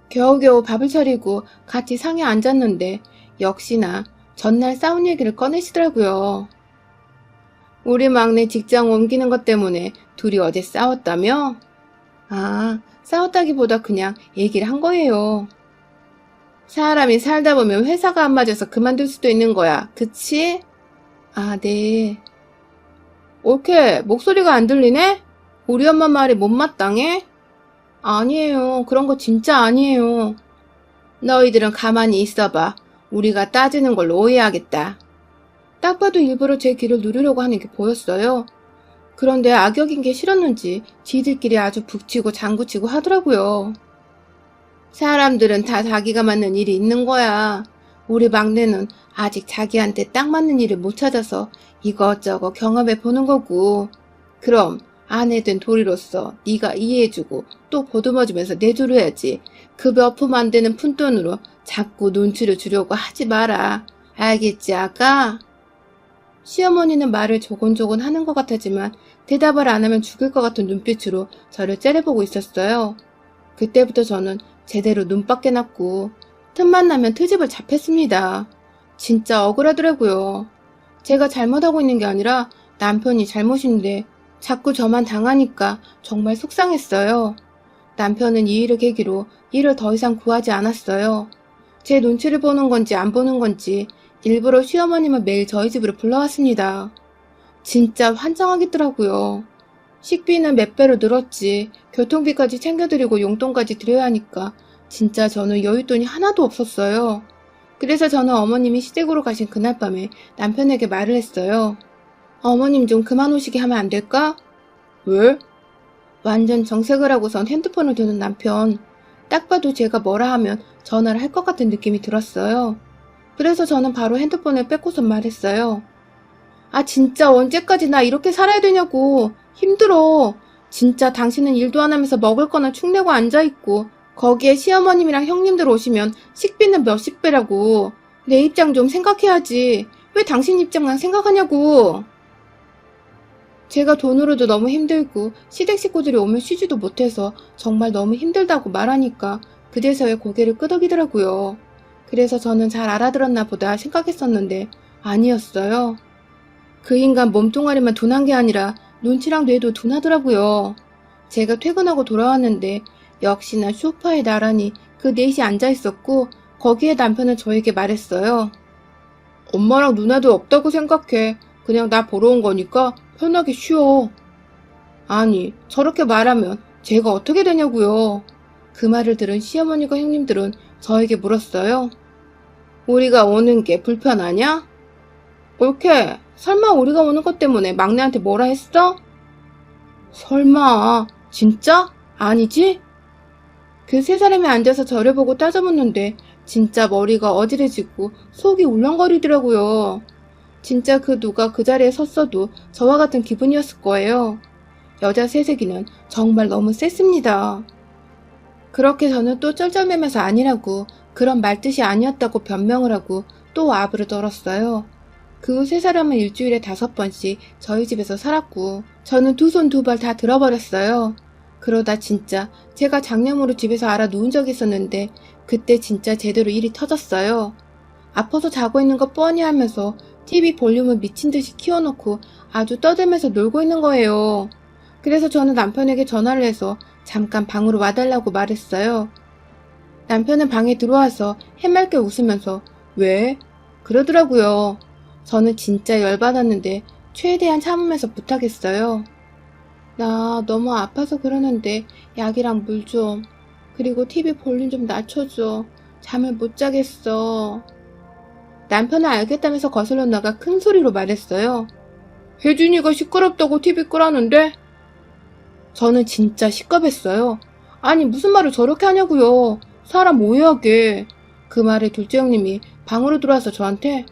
겨우겨우 밥을 차리고 같이 상에 앉았는데 역시나 전날 싸운 얘기를 꺼내시더라고요. 우리 막내 직장 옮기는 것 때문에 둘이 어제 싸웠다며? 싸웠다기보다 그냥 얘기를 한 거예요. 사람이 살다 보면 회사가 안 맞아서 그만둘 수도 있는 거야. 그치? 네. 옳게 목소리가 안 들리네? 우리 엄마 말이 못마땅해? 아니에요. 그런 거 진짜 아니에요. 너희들은 가만히 있어봐. 우리가 따지는 걸로 오해하겠다. 딱 봐도 일부러 제 귀를 누르려고 하는 게 보였어요. 그런데 악역인 게 싫었는지 지들끼리 아주 북치고 장구치고 하더라고요. 사람들은 다 자기가 맞는 일이 있는 거야. 우리 막내는 아직 자기한테 딱 맞는 일을 못 찾아서 이것저것 경험해 보는 거고. 그럼 아내 된 도리로서 네가 이해해주고 또 보듬어주면서 내조려야지. 그 몇 푼 안 되는 푼돈으로 자꾸 눈치를 주려고 하지 마라. 알겠지 아가? 시어머니는 말을 조곤조곤 하는 것 같았지만 대답을 안 하면 죽을 것 같은 눈빛으로 저를 째려보고 있었어요. 그때부터 저는 제대로 눈밖에 났고 틈만 나면 트집을 잡혔습니다. 진짜 억울하더라고요. 제가 잘못하고 있는 게 아니라 남편이 잘못인데 자꾸 저만 당하니까 정말 속상했어요. 남편은 이 일을 계기로 일을 더 이상 구하지 않았어요. 제 눈치를 보는 건지 안 보는 건지 일부러 시어머님을 매일 저희 집으로 불러왔습니다. 진짜 환장하겠더라고요. 식비는 몇 배로 늘었지 교통비까지 챙겨드리고 용돈까지 드려야 하니까 진짜 저는 여윳돈이 하나도 없었어요. 그래서 저는 어머님이 시댁으로 가신 그날 밤에 남편에게 말을 했어요. 어머님 좀 그만 오시게 하면 안 될까? 왜? 완전 정색을 하고선 핸드폰을 드는 남편. 딱 봐도 제가 뭐라 하면 전화를 할 것 같은 느낌이 들었어요. 그래서 저는 바로 핸드폰을 뺏고선 말했어요. 진짜 언제까지 나 이렇게 살아야 되냐고. 힘들어. 진짜 당신은 일도 안 하면서 먹을 거나 축내고 앉아있고 거기에 시어머님이랑 형님들 오시면 식비는 몇십 배라고. 내 입장 좀 생각해야지. 왜 당신 입장만 생각하냐고. 제가 돈으로도 너무 힘들고 시댁 식구들이 오면 쉬지도 못해서 정말 너무 힘들다고 말하니까 그제서야 고개를 끄덕이더라고요. 그래서 저는 잘 알아들었나 보다 생각했었는데 아니었어요. 그 인간 몸뚱아리만 둔한 게 아니라 눈치랑 뇌도 둔하더라고요. 제가 퇴근하고 돌아왔는데 역시나 소파에 나란히 그 넷이 앉아있었고 거기에 남편은 저에게 말했어요. 엄마랑 누나도 없다고 생각해. 그냥 나 보러 온 거니까 편하게 쉬어. 아니, 저렇게 말하면 제가 어떻게 되냐고요. 그 말을 들은 시어머니가 형님들은 저에게 물었어요. 우리가 오는 게 불편하냐? 옳게, 설마 우리가 오는 것 때문에 막내한테 뭐라 했어? 설마, 진짜? 아니지? 그 세 사람이 앉아서 저를 보고 따져묻는데 진짜 머리가 어지러지고 속이 울렁거리더라고요. 진짜 그 누가 그 자리에 섰어도 저와 같은 기분이었을 거예요. 여자 새세기는 정말 너무 셌습니다. 그렇게 저는 또 쩔쩔매면서 아니라고 그런 말뜻이 아니었다고 변명을 하고 또 아부를 떨었어요. 그 후 세 사람은 일주일에 5번씩 저희 집에서 살았고 저는 두 손 두 발 다 들어버렸어요. 그러다 진짜 제가 장염으로 집에서 알아 누운 적이 있었는데 그때 진짜 제대로 일이 터졌어요. 아파서 자고 있는 거 뻔히 하면서 TV 볼륨을 미친 듯이 키워놓고 아주 떠들면서 놀고 있는 거예요. 그래서 저는 남편에게 전화를 해서 잠깐 방으로 와달라고 말했어요. 남편은 방에 들어와서 해맑게 웃으면서 왜? 그러더라고요. 저는 진짜 열받았는데 최대한 참으면서 부탁했어요. 나 너무 아파서 그러는데 약이랑 물 좀, 그리고 TV 볼륨 좀 낮춰줘. 잠을 못 자겠어. 남편은 알겠다면서 거슬러 나가 큰 소리로 말했어요. 혜준이가 시끄럽다고 TV 끄라는데? 저는 진짜 시겁했어요. 아니 무슨 말을 저렇게 하냐고요. 사람 오해하게. 그 말에 둘째 형님이 방으로 들어와서 저한테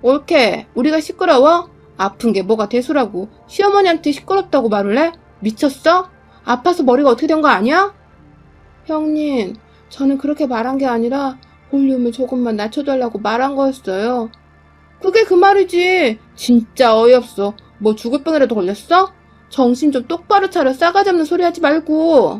옳게 우리가 시끄러워? 아픈 게 뭐가 대수라고 시어머니한테 시끄럽다고 말을 해? 미쳤어? 아파서 머리가 어떻게 된 거 아니야? 형님, 저는 그렇게 말한 게 아니라 볼륨을 조금만 낮춰달라고 말한 거였어요. 그게 그 말이지. 진짜 어이없어. 뭐 죽을 병이라도 걸렸어? 정신 좀 똑바로 차려. 싸가지 없는 소리 하지 말고.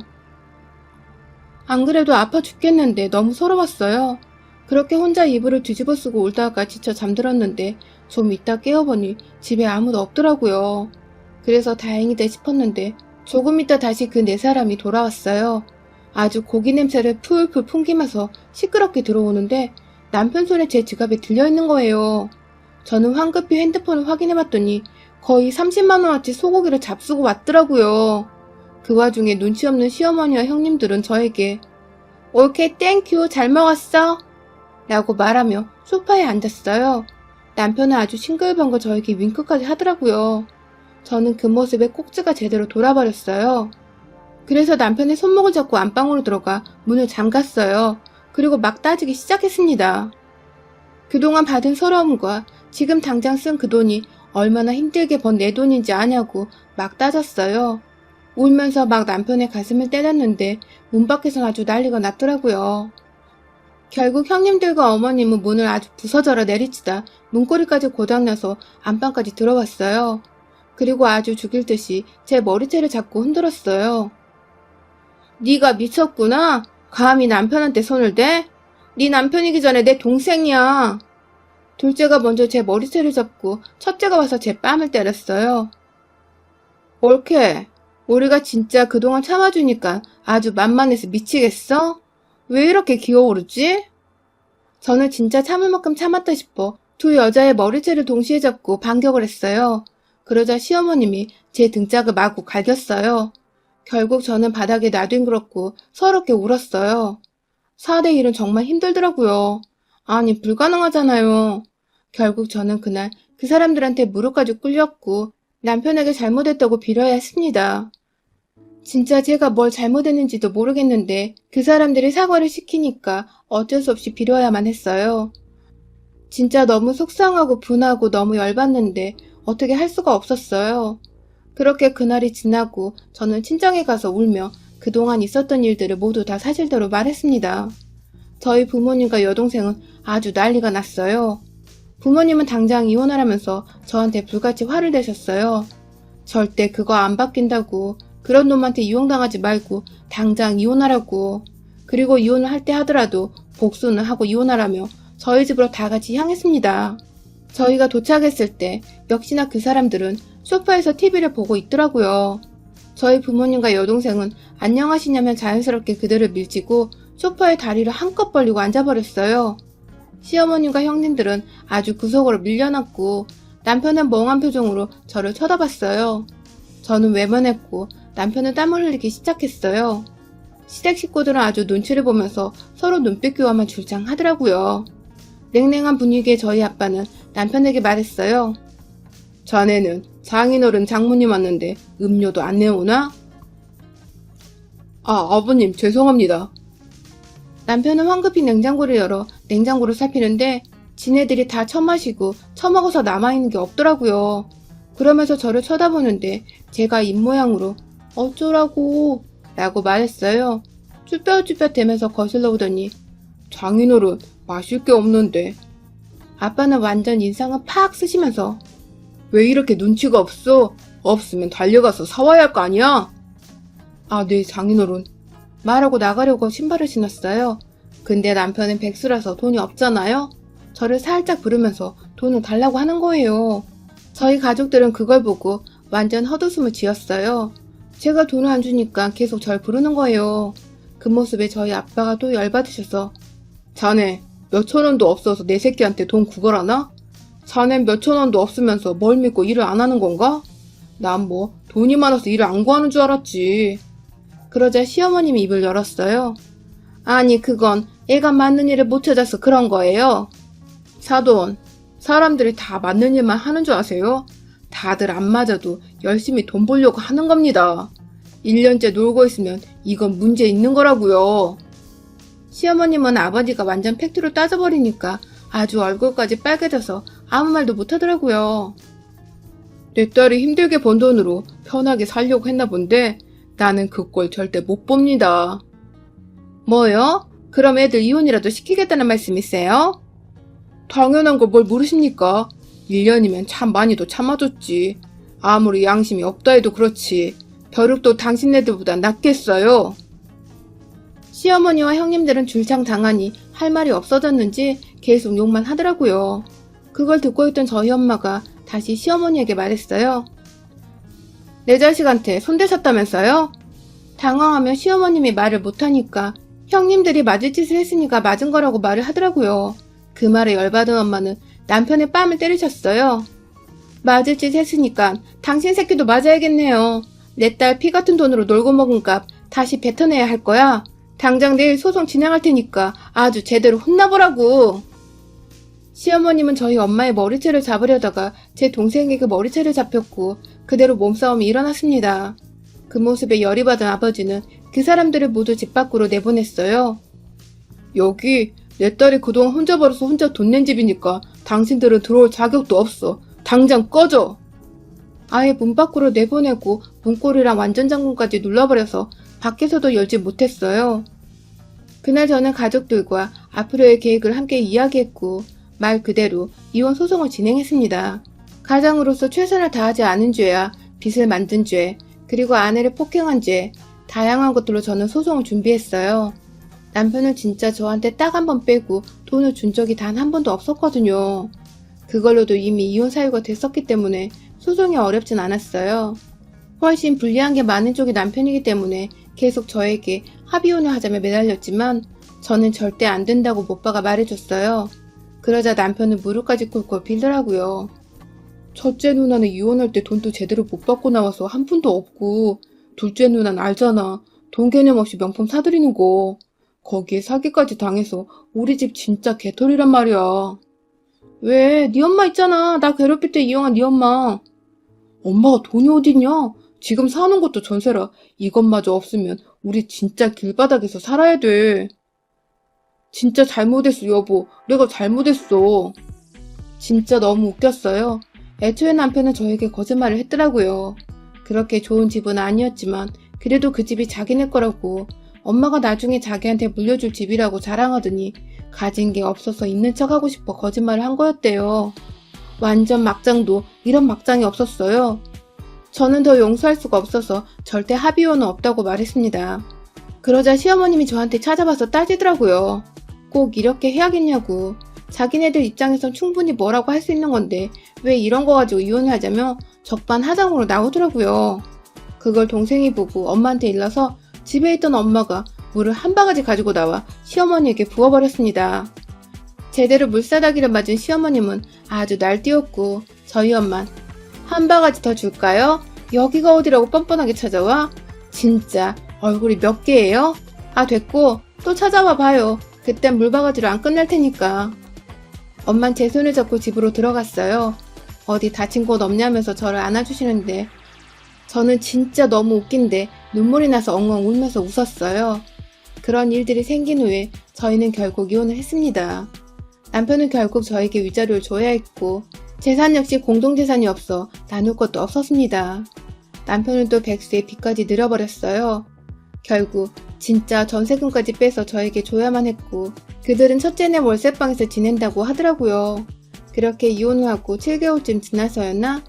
안 그래도 아파 죽겠는데 너무 서러웠어요. 그렇게 혼자 이불을 뒤집어 쓰고 울다가 지쳐 잠들었는데 좀 이따 깨어보니 집에 아무도 없더라고요. 그래서 다행이다 싶었는데 조금 있다 다시 그 네 사람이 돌아왔어요. 아주 고기 냄새를 풀풀 풍기면서 시끄럽게 들어오는데 남편 손에 제 지갑에 들려있는 거예요. 저는 황급히 핸드폰을 확인해봤더니 거의 30만원어치 소고기를 잡수고 왔더라고요. 그 와중에 눈치 없는 시어머니와 형님들은 저에게 오케이 땡큐 잘 먹었어 라고 말하며 소파에 앉았어요. 남편은 아주 싱글벙글 저에게 윙크까지 하더라고요. 저는 그 모습에 꼭지가 제대로 돌아버렸어요. 그래서 남편의 손목을 잡고 안방으로 들어가 문을 잠갔어요. 그리고 막 따지기 시작했습니다. 그동안 받은 서러움과 지금 당장 쓴 그 돈이 얼마나 힘들게 번 내 돈인지 아냐고 막 따졌어요. 울면서 막 남편의 가슴을 때렸는데 문 밖에선 아주 난리가 났더라고요. 결국 형님들과 어머님은 문을 아주 부서져라 내리치다 문고리까지 고장나서 안방까지 들어왔어요. 그리고 아주 죽일 듯이 제 머리채를 잡고 흔들었어요. 네가 미쳤구나? 감히 남편한테 손을 대? 네 남편이기 전에 내 동생이야. 둘째가 먼저 제 머리채를 잡고 첫째가 와서 제 뺨을 때렸어요. 옳게, 우리가 진짜 그동안 참아주니까 아주 만만해서 미치겠어? 왜 이렇게 기어오르지? 저는 진짜 참을 만큼 참았다 싶어 두 여자의 머리채를 동시에 잡고 반격을 했어요. 그러자 시어머님이 제 등짝을 마구 갈겼어요. 결국 저는 바닥에 나뒹굴었고 서럽게 울었어요. 4대 1은 정말 힘들더라고요. 아니 불가능하잖아요. 결국 저는 그날 그 사람들한테 무릎까지 꿇렸고 남편에게 잘못했다고 빌어야 했습니다. 진짜 제가 뭘 잘못했는지도 모르겠는데 그 사람들이 사과를 시키니까 어쩔 수 없이 빌어야만 했어요. 진짜 너무 속상하고 분하고 너무 열받는데 어떻게 할 수가 없었어요. 그렇게 그날이 지나고 저는 친정에 가서 울며 그동안 있었던 일들을 모두 다 사실대로 말했습니다. 저희 부모님과 여동생은 아주 난리가 났어요. 부모님은 당장 이혼하라면서 저한테 불같이 화를 내셨어요. 절대 그거 안 바뀐다고, 그런 놈한테 이용당하지 말고 당장 이혼하라고, 그리고 이혼을 할 때 하더라도 복수는 하고 이혼하라며 저희 집으로 다 같이 향했습니다. 저희가 도착했을 때 역시나 그 사람들은 소파에서 TV를 보고 있더라고요. 저희 부모님과 여동생은 안녕하시냐면 자연스럽게 그들을 밀치고 소파에 다리를 한껏 벌리고 앉아버렸어요. 시어머님과 형님들은 아주 구석으로 밀려났고 남편은 멍한 표정으로 저를 쳐다봤어요. 저는 외면했고 남편은 땀을 흘리기 시작했어요. 시댁 식구들은 아주 눈치를 보면서 서로 눈빛 교환만 줄장 하더라고요. 냉랭한 분위기에 저희 아빠는 남편에게 말했어요. 자네는 장인어른 장모님 왔는데 음료도 안 내오나? 아버님 죄송합니다. 남편은 황급히 냉장고를 열어 냉장고를 살피는데 지네들이 다 처마시고 처먹어서 남아있는 게 없더라고요. 그러면서 저를 쳐다보는데 제가 입모양으로 어쩌라고 라고 말했어요. 쭈뼛쭈뼛 대면서 거슬러 오더니 장인어른 마실 게 없는데. 아빠는 완전 인상을 팍 쓰시면서 왜 이렇게 눈치가 없어? 없으면 달려가서 사와야 할 거 아니야? 네 장인어른. 말하고 나가려고 신발을 신었어요. 근데 남편은 백수라서 돈이 없잖아요. 저를 살짝 부르면서 돈을 달라고 하는 거예요. 저희 가족들은 그걸 보고 완전 헛웃음을 지었어요. 제가 돈을 안 주니까 계속 절 부르는 거예요. 그 모습에 저희 아빠가 또 열받으셔서 자네 몇천 원도 없어서 내 새끼한테 돈 구걸하나? 자넨 몇천 원도 없으면서 뭘 믿고 일을 안 하는 건가? 난 뭐 돈이 많아서 일을 안 구하는 줄 알았지. 그러자 시어머님이 입을 열었어요. 아니 그건 애가 맞는 일을 못 찾아서 그런 거예요. 사돈, 사람들이 다 맞는 일만 하는 줄 아세요? 다들 안 맞아도 열심히 돈 벌려고 하는 겁니다. 1년째 놀고 있으면 이건 문제 있는 거라고요. 시어머님은 아버지가 완전 팩트로 따져버리니까 아주 얼굴까지 빨개져서 아무 말도 못하더라고요. 내 딸이 힘들게 번 돈으로 편하게 살려고 했나 본데 나는 그 꼴 절대 못 봅니다. 뭐요? 그럼 애들 이혼이라도 시키겠다는 말씀이세요? 당연한 걸 뭘 모르십니까? 1년이면 참 많이도 참아줬지. 아무리 양심이 없다 해도 그렇지. 벼룩도 당신네들보다 낫겠어요. 시어머니와 형님들은 줄창 당하니 할 말이 없어졌는지 계속 욕만 하더라고요. 그걸 듣고 있던 저희 엄마가 다시 시어머니에게 말했어요. 내 자식한테 손대셨다면서요? 당황하며 시어머님이 말을 못하니까 형님들이 맞을 짓을 했으니까 맞은 거라고 말을 하더라고요. 그 말에 열받은 엄마는 남편의 뺨을 때리셨어요. 맞을 짓 했으니까 당신 새끼도 맞아야겠네요. 내 딸 피 같은 돈으로 놀고 먹은 값 다시 뱉어내야 할 거야. 당장 내일 소송 진행할 테니까 아주 제대로 혼나보라고. 시어머님은 저희 엄마의 머리채를 잡으려다가 제 동생에게 머리채를 잡혔고 그대로 몸싸움이 일어났습니다. 그 모습에 열이 받은 아버지는 그 사람들을 모두 집 밖으로 내보냈어요. 여기 내 딸이 그동안 혼자 벌어서 혼자 돈 낸 집이니까 당신들은 들어올 자격도 없어. 당장 꺼져. 아예 문 밖으로 내보내고 문고리랑 완전 잠금까지 눌러버려서 밖에서도 열지 못했어요. 그날 저는 가족들과 앞으로의 계획을 함께 이야기했고 말 그대로 이혼 소송을 진행했습니다. 가장으로서 최선을 다하지 않은 죄야 빚을 만든 죄, 그리고 아내를 폭행한 죄, 다양한 것들로 저는 소송을 준비했어요. 남편은 진짜 저한테 딱 한 번 빼고 돈을 준 적이 단 한 번도 없었거든요. 그걸로도 이미 이혼 사유가 됐었기 때문에 소송이 어렵진 않았어요. 훨씬 불리한 게 많은 쪽이 남편이기 때문에 계속 저에게 합의혼을 하자며 매달렸지만 저는 절대 안 된다고 못박아 말해줬어요. 그러자 남편은 무릎까지 꿇고 빌더라고요. 첫째 누나는 이혼할 때 돈도 제대로 못 받고 나와서 한 푼도 없고 둘째 누나는 알잖아. 돈 개념 없이 명품 사들이는 거. 거기에 사기까지 당해서 우리 집 진짜 개털이란 말이야. 왜? 네 엄마 있잖아. 나 괴롭힐 때 이용한 네 엄마. 엄마가 돈이 어딨냐? 지금 사는 것도 전세라 이것마저 없으면 우리 진짜 길바닥에서 살아야 돼. 진짜 잘못했어 여보. 내가 잘못했어. 진짜 너무 웃겼어요. 애초에 남편은 저에게 거짓말을 했더라고요. 그렇게 좋은 집은 아니었지만 그래도 그 집이 자기네 거라고 엄마가 나중에 자기한테 물려줄 집이라고 자랑하더니 가진 게 없어서 있는 척 하고 싶어 거짓말을 한 거였대요. 완전 막장도 이런 막장이 없었어요. 저는 더 용서할 수가 없어서 절대 합의혼은 없다고 말했습니다. 그러자 시어머님이 저한테 찾아와서 따지더라고요. 꼭 이렇게 해야겠냐고. 자기네들 입장에선 충분히 뭐라고 할 수 있는 건데 왜 이런 거 가지고 이혼을 하자며 적반하장으로 나오더라고요. 그걸 동생이 보고 엄마한테 일러서 집에 있던 엄마가 물을 한 바가지 가지고 나와 시어머니에게 부어버렸습니다. 제대로 물사다기를 맞은 시어머님은 아주 날뛰었고 저희 엄만 한 바가지 더 줄까요? 여기가 어디라고 뻔뻔하게 찾아와? 진짜 얼굴이 몇 개예요? 아 됐고 또 찾아와 봐요. 그땐 물바가지로 안 끝날 테니까. 엄만 제 손을 잡고 집으로 들어갔어요. 어디 다친 곳 없냐면서 저를 안아주시는데 저는 진짜 너무 웃긴데 눈물이 나서 엉엉 울면서 웃었어요. 그런 일들이 생긴 후에 저희는 결국 이혼을 했습니다. 남편은 결국 저에게 위자료를 줘야 했고 재산 역시 공동재산이 없어 나눌 것도 없었습니다. 남편은 또 백수의 빚까지 늘어버렸어요. 결국 진짜 전세금까지 빼서 저에게 줘야만 했고 그들은 첫째네 월세방에서 지낸다고 하더라고요. 그렇게 이혼을 하고 7개월쯤 지나서였나?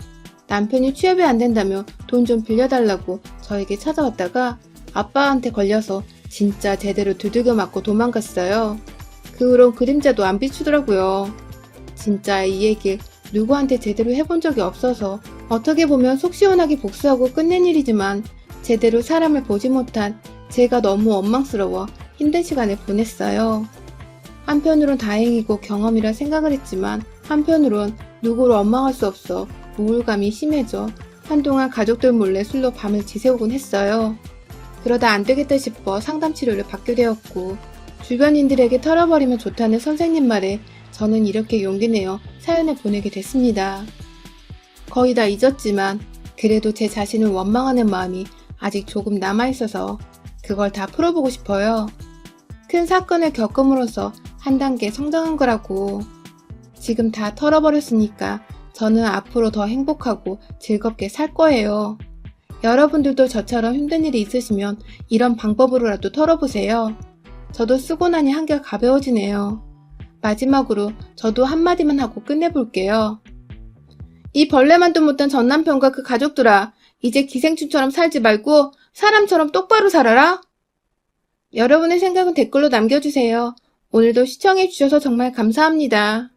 남편이 취업이 안 된다며 돈 좀 빌려달라고 저에게 찾아왔다가 아빠한테 걸려서 진짜 제대로 두들겨 맞고 도망갔어요. 그 후로 그림자도 안 비추더라고요. 진짜 이 얘기 누구한테 제대로 해본 적이 없어서 어떻게 보면 속 시원하게 복수하고 끝낸 일이지만 제대로 사람을 보지 못한 제가 너무 원망스러워 힘든 시간을 보냈어요. 한편으론 다행이고 경험이라 생각을 했지만 한편으론 누구를 원망할 수 없어 우울감이 심해져 한동안 가족들 몰래 술로 밤을 지새우곤 했어요. 그러다 안 되겠다 싶어 상담 치료를 받게 되었고 주변인들에게 털어버리면 좋다는 선생님 말에 저는 이렇게 용기 내어 사연을 보내게 됐습니다. 거의 다 잊었지만 그래도 제 자신을 원망하는 마음이 아직 조금 남아있어서 그걸 다 풀어보고 싶어요. 큰 사건을 겪음으로써 한 단계 성장한 거라고. 지금 다 털어버렸으니까 저는 앞으로 더 행복하고 즐겁게 살 거예요. 여러분들도 저처럼 힘든 일이 있으시면 이런 방법으로라도 털어보세요. 저도 쓰고 나니 한결 가벼워지네요. 마지막으로 저도 한마디만 하고 끝내볼게요. 이 벌레만도 못한 전남편과 그 가족들아, 이제 기생충처럼 살지 말고 사람처럼 똑바로 살아라. 여러분의 생각은 댓글로 남겨주세요. 오늘도 시청해주셔서 정말 감사합니다.